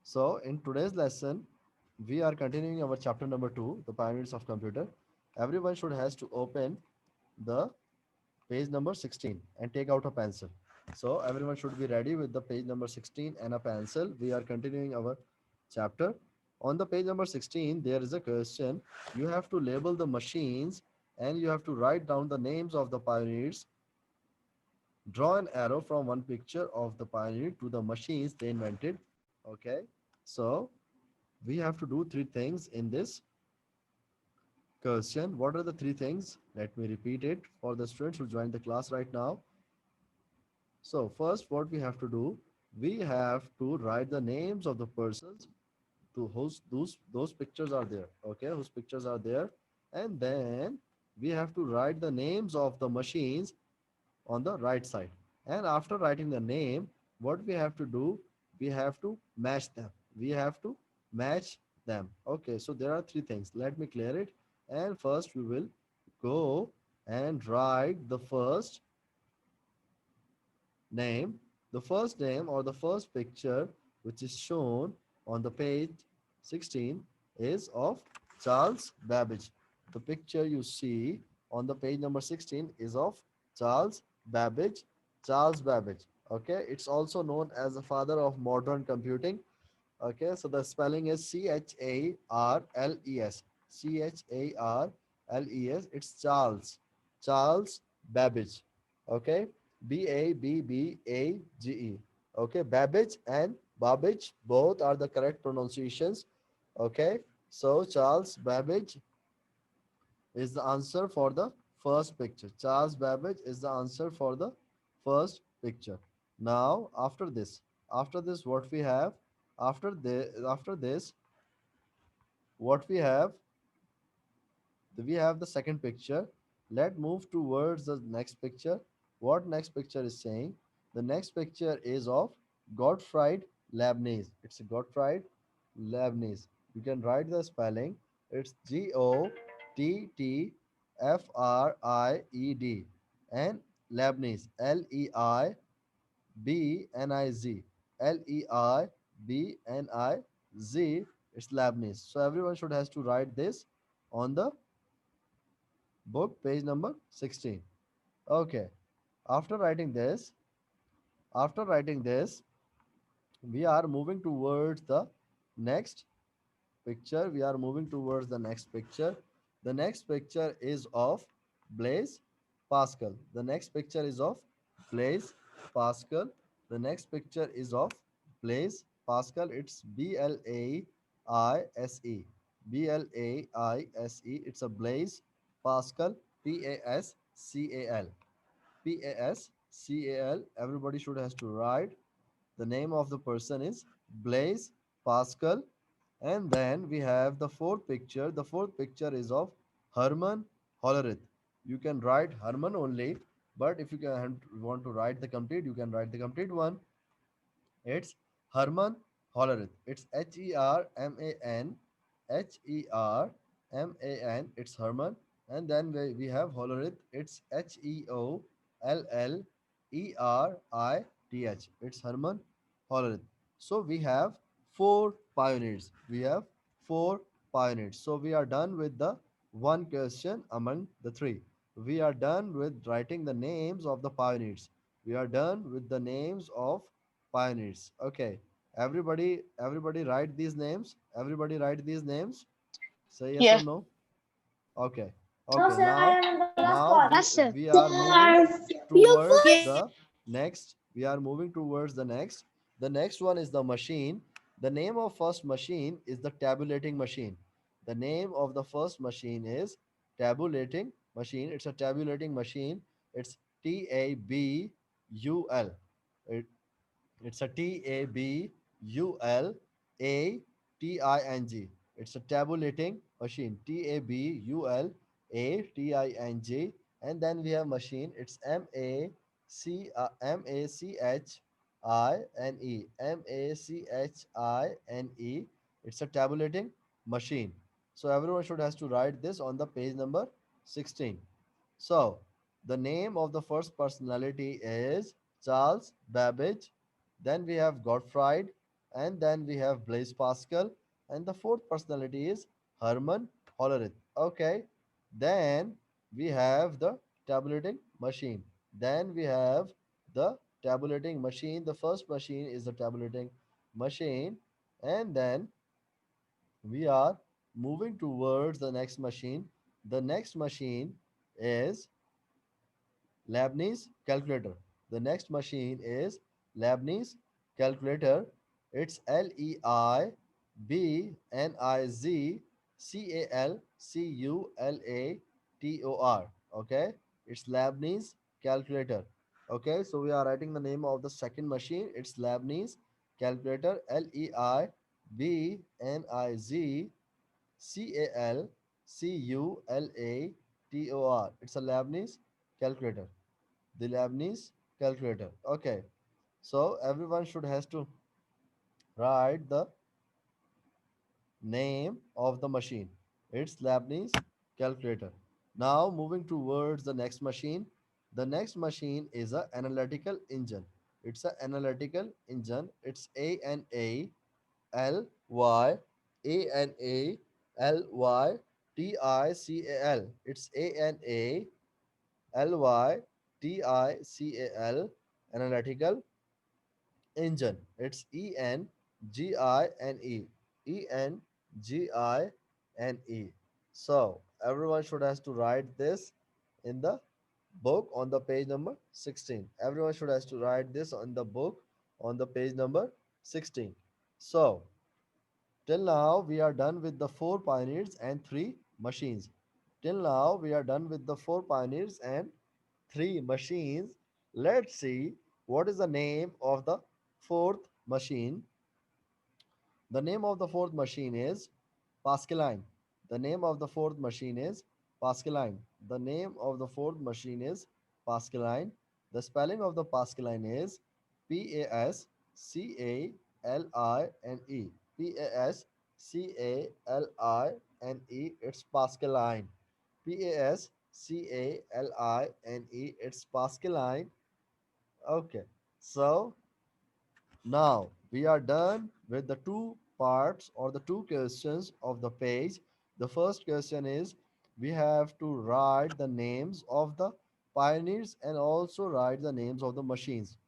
So in today's lesson, we are continuing our chapter number 2, the pioneers of computer. Everyone should has to open the page number 16 and take out a pencil. So everyone should be ready with the page number 16 and a pencil. We are continuing our chapter. On the page number 16, there is a question. You have to label the machines and you have to write down the names of the pioneers. Draw an arrow from one picture of the pioneer to the machines they invented. Okay. So we have to do three things in this question. What are the three things? Let me repeat it for the students who joined the class right now. So first, what we have to do, we have to write the names of the persons to whose those pictures are there. Okay, whose pictures are there, and then we have to write the names of the machines on the right side. And after writing the name, what we have to do, we have to match them. We have to match them. Okay, so there are three things. Let me clear it. And first, we will go and write the first name. The first name or the first picture which is shown on the page 16 is of Charles Babbage. The picture you see on the page number 16 is of Charles Babbage. Charles Babbage. Okay, it's also known as the father of modern computing. Okay, so the spelling is Charles. Charles. It's Charles. Charles Babbage. Okay, Babbage. Okay, Babbage and Babbage both are the correct pronunciations. Okay, so Charles Babbage is the answer for the first picture. Charles Babbage is the answer for the first picture. Now, after this, what we have? After this, what we have the second picture. Let's move towards the next picture. What next picture is saying? The next picture is of Gottfried Leibniz. It's Gottfried Leibniz. You can write the spelling. It's Gottfried and Leibniz. Leibniz. Leibniz. It's Leibniz. So everyone should has to write this on the book page number 16. Okay. After writing this, after writing this, we are moving towards the next picture. We are moving towards the next picture. The next picture is of Blaise Pascal. The next picture is of Blaise Pascal. The next picture is of Blaise Pascal. It's Blaise. Blaise. It's a Blaise Pascal. Pascal. Pascal. Everybody should has to write. The name of the person is Blaise Pascal. And then we have the fourth picture. The fourth picture is of Hermann Hollerith. You can write Hermann only, but if you can want to write the complete, you can write the complete one. It's Hermann Hollerith. It's Herman. It's Hermann. And then we have Hollerith. It's Hellerith. It's Hermann Hollerith. So we have four pioneers. We have four pioneers. So we are done with the one question among the three. We are done with writing the names of the pioneers. We are done with the names of pioneers. Okay. Everybody write these names. Everybody write these names. Say yes or Yes. no. Okay. No, Okay. sir, I Now am in the last now call. we Yes, sir. we are moving Sir, you towards first. Yes. the next. We are moving towards the next. The next one is the machine. The name of first machine is the tabulating machine. The name of the first machine is tabulating machine. It's a tabulating machine. It's Tabul. It's a Tabulating. It's a tabulating machine. Tabulating. And then we have machine. It's Machine. It's a tabulating machine. So everyone should has to write this on the page number 16. So the name of the first personality is Charles Babbage. Then we have Gottfried, and then we have Blaise Pascal, and the fourth personality is Herman Hollerith. Okay, then we have the tabulating machine. Then we have the tabulating machine. The first machine is the tabulating machine, and then we are moving towards the next machine. The next machine is Leibniz calculator. The next machine is Leibniz calculator. It's Leibniz calculator. Okay, it's Leibniz calculator. Okay, so we are writing the name of the second machine. It's Leibniz calculator. Leibniz calculator. It's a Leibniz calculator. The Leibniz calculator. Okay, so everyone should has to write the name of the machine. It's Leibniz calculator. Now moving towards the next machine. The next machine is a analytical engine. It's an analytical engine. It's Analitical. It's Analitical analytical engine. It's Engine. Engine. So everyone should has to write this in the book on the page number 16. Everyone should has to write this on the book on the page number 16. So till now we are done with the four pioneers and three machines. Till now we are done with the four pioneers and three machines. Let's see what is the name of the fourth machine. The name of the fourth machine is Pascaline. The name of the fourth machine is Pascaline. The name of the fourth machine is Pascaline. The spelling of the Pascaline is Pascaline. Pascaline. It's Pascaline. Pascaline. It's Pascaline. Okay. So now we are done with the two parts or the two questions of the page. The first question is we have to write the names of the pioneers and also write the names of the machines.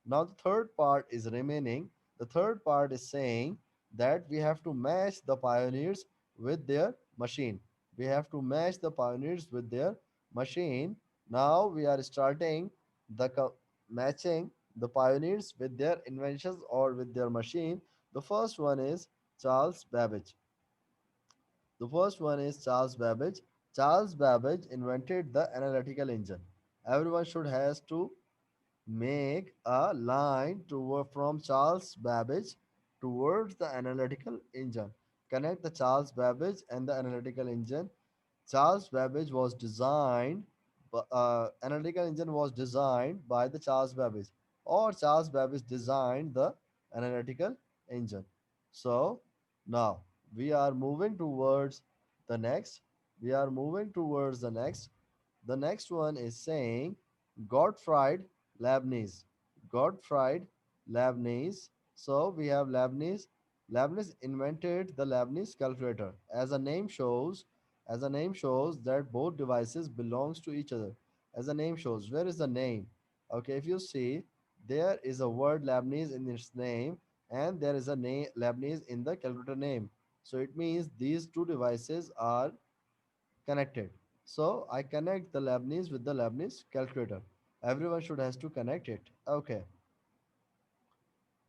Now the third part is remaining. The third part is saying that we have to match the pioneers with their machine. We have to match the pioneers with their machine. Now we are starting the matching the pioneers with their inventions or with their machine. The first one is Charles Babbage. The first one is Charles Babbage. Charles Babbage invented the analytical engine. Everyone should has to make a line from Charles Babbage towards the analytical engine. Connect the Charles Babbage and the analytical engine. Charles Babbage was designed, analytical engine was designed by the Charles Babbage, or Charles Babbage designed the analytical engine. So now we are moving towards the next. We are moving towards the next. The next one is saying Gottfried Leibniz. Gottfried Leibniz. So we have Leibniz. Leibniz invented the Leibniz calculator. As the name shows that both devices belongs to each other. As the name shows, where is the name? Okay, if you see, there is a word Leibniz in its name, and there is a name Leibniz in the calculator name. So it means these two devices are connected. So I connect the Leibniz with the Leibniz calculator. Everyone should has to connect it. Okay.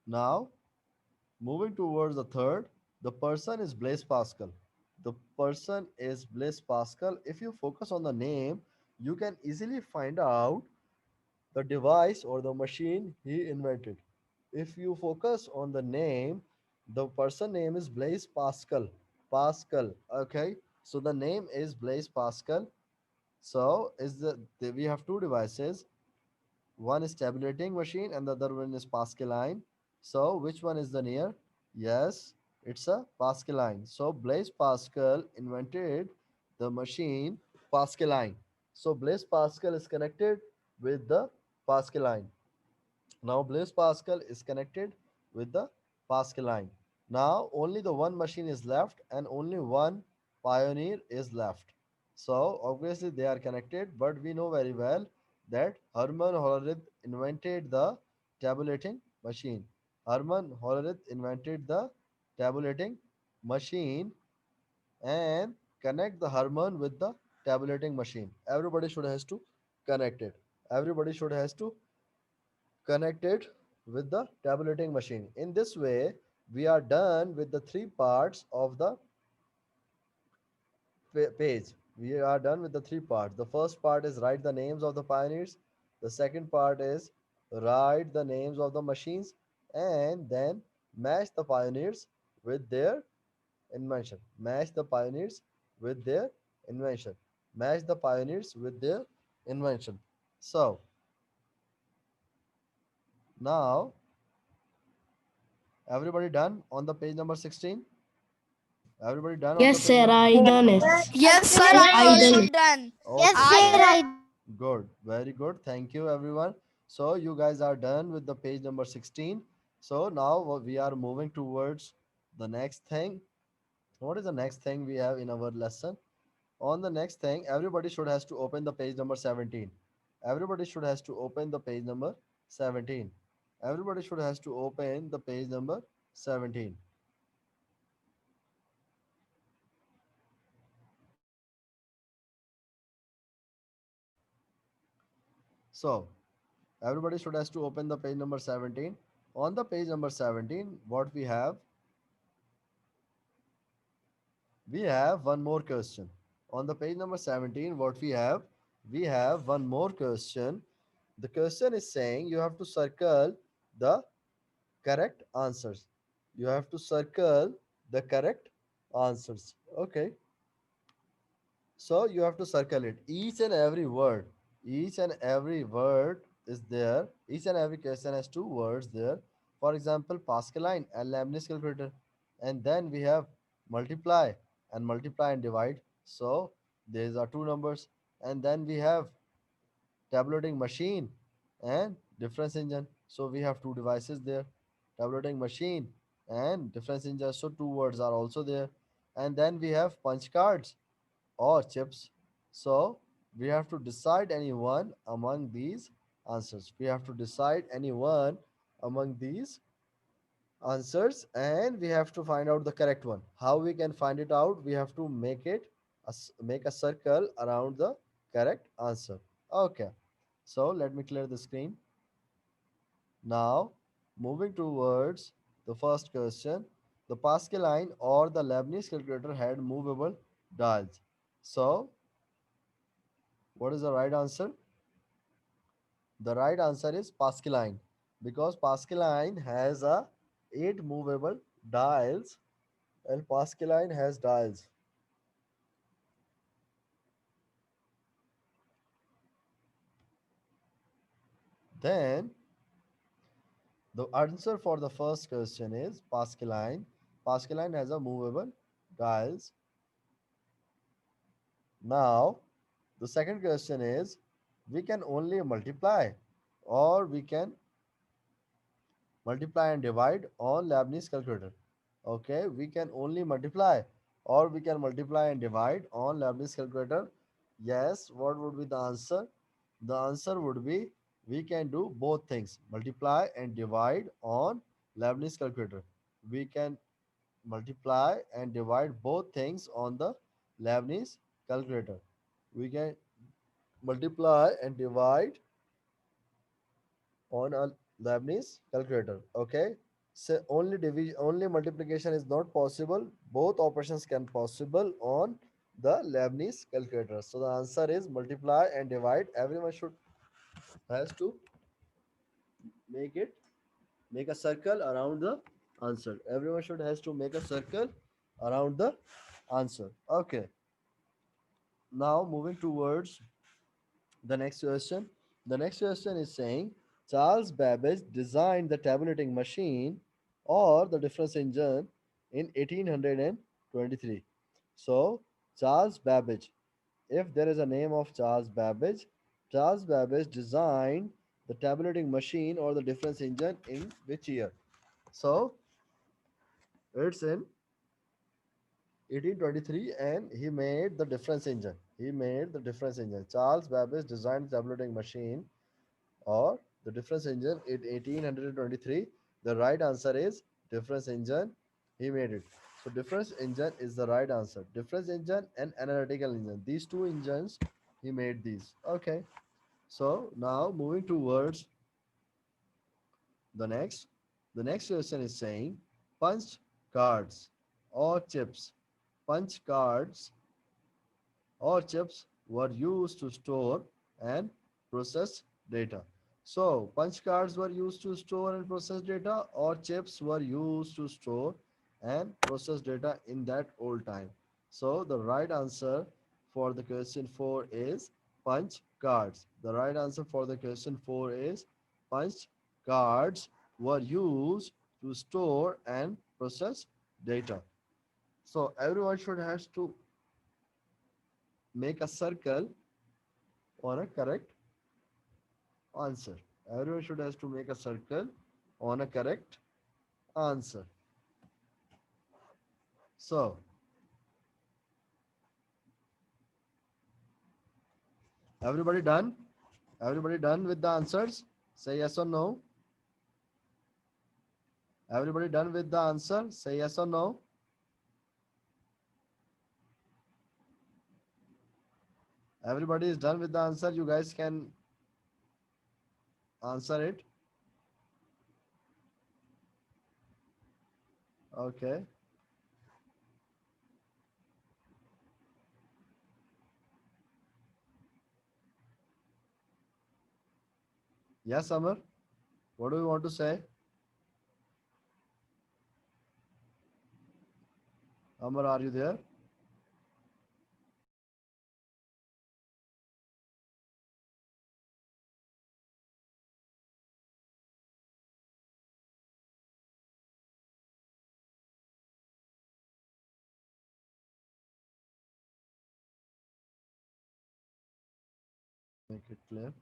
Now moving towards the third, the person is Blaise Pascal. The person is Blaise Pascal. If you focus on the name, you can easily find out the device or the machine he invented. If you focus on the name, the person name is Blaise Pascal. Pascal. Okay. So the name is Blaise Pascal. So we have two devices. One is tabulating machine and the other one is Pascaline. So which one is the near? Yes, it's a Pascaline. So Blaise Pascal invented the machine Pascaline. So Blaise Pascal is connected with the Pascaline. Now Blaise Pascal is connected with the Pascaline. Now only the one machine is left and only one pioneer is left. So obviously they are connected, but we know very well that Hermann Hollerith invented the tabulating machine. Hermann Hollerith invented the tabulating machine and connect the Hermann with the tabulating machine. Everybody should has to connect it. Everybody should has to connect it with the tabulating machine. In this way, we are done with the three parts of the page. We are done with the three parts. The first part is write the names of the pioneers. The second part is write the names of the machines and then match the pioneers with their invention. Match the pioneers with their invention. Match the pioneers with their invention. So now everybody done on the page number 16? Everybody done on the Yes, page sir. number? I done it. Yes, sir, I I done also it. done. Okay, I good. done. Good. Very good. Thank you, everyone. So you guys are done with the page number 16. So now we are moving towards the next thing. What is the next thing we have in our lesson? On the next thing, everybody should has to open the page number 17. Everybody should has to open the page number 17. Everybody should has to open the page number 17. So everybody should has to open the page number 17. On the page number 17, what we have one more question. On the page number 17, what we have one more question. The question is saying you have to circle the correct answers. You have to circle the correct answers. Okay. So you have to circle it. Each and every word is there. Each and every question has two words there. For example, Pascaline and Leibniz calculator. And then we have multiply and multiply and divide. So these are two numbers. And then we have tabulating machine and difference engine. So we have two devices there. Tabulating machine and difference engine. So two words are also there. And then we have punch cards or chips. So we have to decide any one among these answers. We have to decide any one among these answers and we have to find out the correct one. How we can find it out? We have to make a circle around the correct answer. Okay. So let me clear the screen. Now moving towards the first question. The Pascaline or the Leibniz calculator had movable dials. So what is the right answer? The right answer is Pascaline because Pascaline has a 8 movable dials and Pascaline has dials. Then the answer for the first question is Pascaline. Pascaline has a movable dials. Now the second question is we can only multiply or we can multiply and divide on Leibniz calculator. Okay, we can only multiply or we can multiply and divide on Leibniz calculator. Yes, what would be the answer? The answer would be we can do both things, multiply and divide on Leibniz calculator. We can multiply and divide both things on the Leibniz calculator. We can multiply and divide on a Leibniz calculator. Okay. So only multiplication is not possible. Both operations can possible on the Leibniz calculator. So the answer is multiply and divide. Everyone should has to make it make a circle around the answer. Everyone should has to make a circle around the answer. Okay. Now moving towards the next question. The next question is saying Charles Babbage designed the tabulating machine or the difference engine in 1823. So, Charles Babbage, if there is a name of Charles Babbage designed the tabulating machine or the difference engine in which year? So, It's in 1823 and he made the difference engine. He made the difference engine. Charles Babbage designed the tabulating machine or the difference engine in 1823. The right answer is difference engine. He made it. So difference engine is the right answer. Difference engine and analytical engine. These two engines, he made these. Okay. So now moving towards the next. The next question is saying punch cards or chips. Punch cards or chips were used to store and process data. So, punch cards were used to store and process data, or chips were used to store and process data in that old time. So, the right answer for the question 4 is punch cards. The right answer for the question 4 is punch cards were used to store and process data. So, everyone should has to make a circle on a correct answer. Everyone should has to make a circle on a correct answer. So, everybody done? Everybody done with the answers? Say yes or no. Everybody done with the answer? Say yes or no. Everybody is done with the answer. You guys can answer it. Okay. Yes, Amar. What do you want to say? Amar, are you there? Make it clear.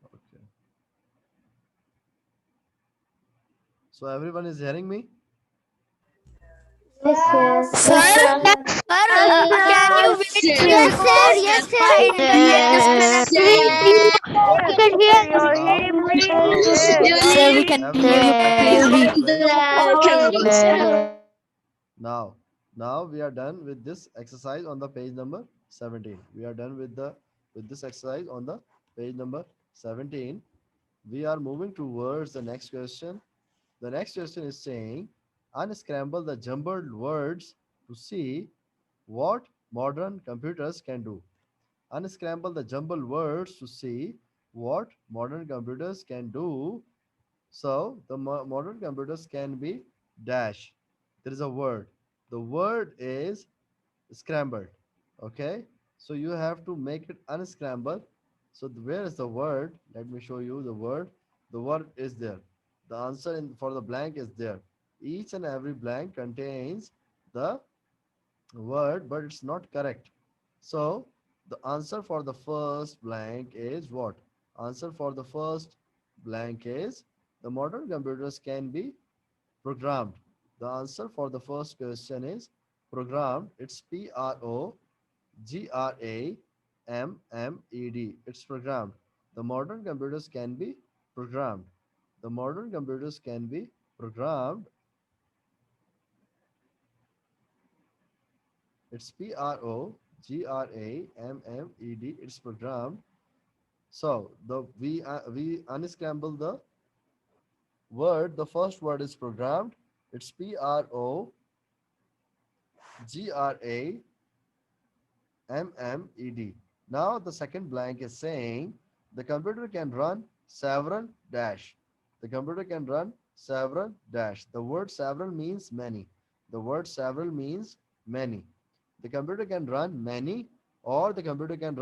Okay. So everyone is hearing me? Yes, Are you? yes, Sir, yes, sir. can you Yes, wait for yes, a sir. moment? Yes, My sir. internet Yes, disconnected. we Okay. can hear you Now, clearly. now, Sir, we can hear you everyone Yes, clearly. is very yes. now. Now we are done with this exercise on the page number 17. We are done with this exercise on the page number 17. We are moving towards the next question. The next question is saying unscramble the jumbled words to see what modern computers can do. Unscramble the jumbled words to see what modern computers can do. So the modern computers can be dash. There is a word. The word is scrambled. Okay. So you have to make it unscramble. So where is the word? Let me show you the word. The word is there. The answer for the blank is there. Each and every blank contains the word, but it's not correct. So the answer for the first blank is what? Answer for the first blank is the modern computers can be programmed. The answer for the first question is programmed. It's programmed. It's programmed. The modern computers can be programmed. The modern computers can be programmed. It's programmed. It's programmed. So the we unscramble the word. The first word is programmed. It's programmed. Now the second blank is saying the computer can run several dash. The computer can run several dash. The word several means many. The word several means many. The computer can run many, or the computer can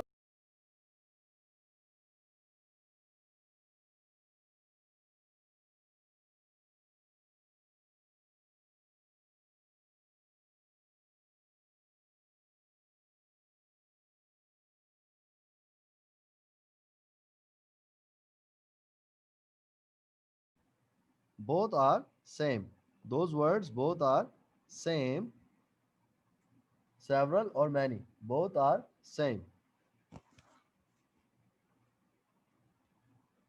Both are same. Those words both are same. Several or many. Both are same.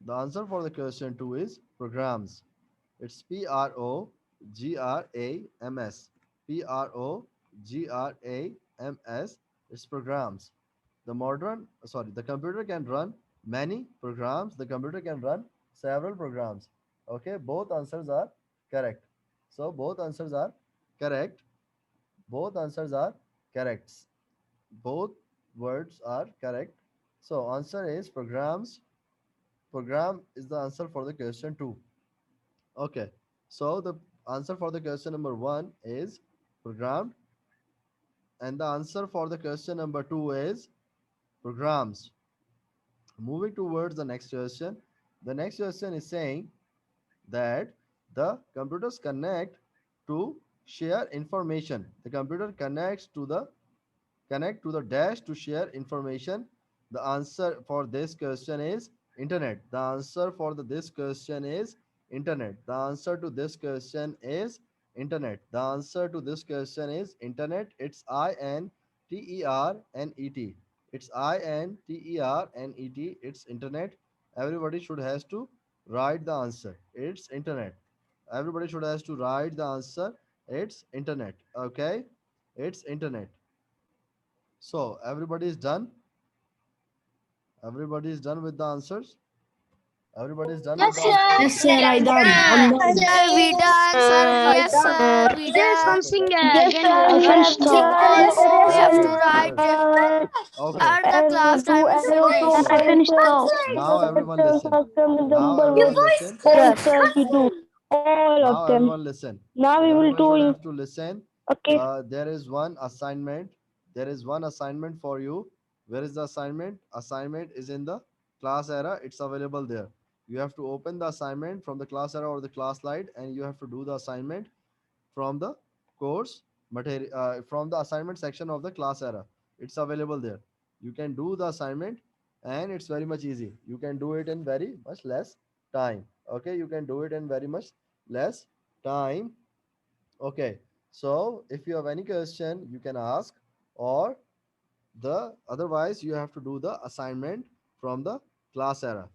The answer for the question 2 is programs. It's Programs. Programs. It's programs. The computer can run many programs. The computer can run several programs. Okay, both answers are correct. So both answers are correct. Both answers are correct. Both words are correct. So answer is programs. Program is the answer for the question 2. Okay. So the answer for the question number 1 is programmed, and the answer for the question number 2 is programs. Moving towards the next question. The next question is saying that the computers to share information. The computer connect to the dash to share information. The answer for this question is internet. The answer for this question is internet. The answer to this question is internet. The answer to this question is internet. It's INTERNET. It's INTERNET. It's internet. Everybody should has to write the answer. It's internet. Everybody should has to write the answer. It's internet. Okay, it's internet. So everybody is done. Everybody is done with the answers. Everybody is done with Yes, the answers. sir. Yes, sir, I Yes, done. I'm sir. done. Sir, we done. Sir, I yes, done. sir, we There's done. something Okay. again. Yes, sir, I I finished have now. Because we have to Okay. write Good. just Okay. at the class time is Yes, finished. I finished now. Now everyone listen. Now everyone listen. Yes, sir, we do. All of Now them. everyone listen. Now we will Everyone should do. have to listen. Okay. There is one assignment. There is one assignment for you. Where is the assignment? Assignment is in the class era. It's available there. You have to open the assignment from the class era or the class slide, and you have to do the assignment from the course material, from the assignment section of the class era. It's available there. You can do the assignment, and it's very much easy. You can do it in very much less time. Okay, you can do it in very much less time. Okay, so if you have any question, you can ask, or the otherwise you have to do the assignment from the class era.